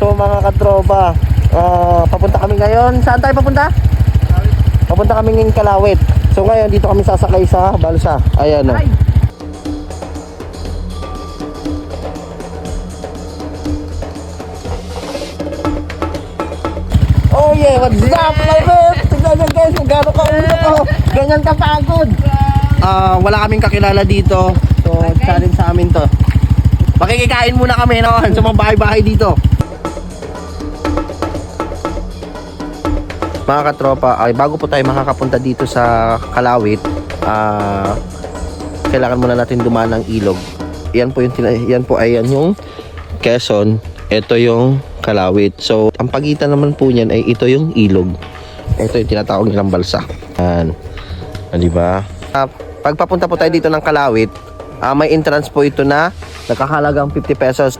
So mga katropa, papunta kami ngayon. Saan tayo papunta? Papunta kami ngayon Kalawit. So ngayon dito kami sasakay sa balsa. Ayan o. Oh yeah, what's up, Laibet? Tignan nyo guys, kung gano'n ka-ulo ko. Ganyan kapagod. Wala kaming kakilala dito. So challenge sa amin to. Makikikain muna kami naman sa mga bahay-bahay dito. Mga katropa, ay bago po tayo makakapunta dito sa Kalawit, kailangan muna natin dumaan ng ilog. Yan po ay yung Quezon, ito yung Kalawit. So ang pagitan naman po niyan ay ito yung ilog. Ito yung tinatawag nilang balsa. Yan. Di ba? Pag papunta po tayo dito ng Kalawit, may entrance po ito na nakakahalagang 50 pesos.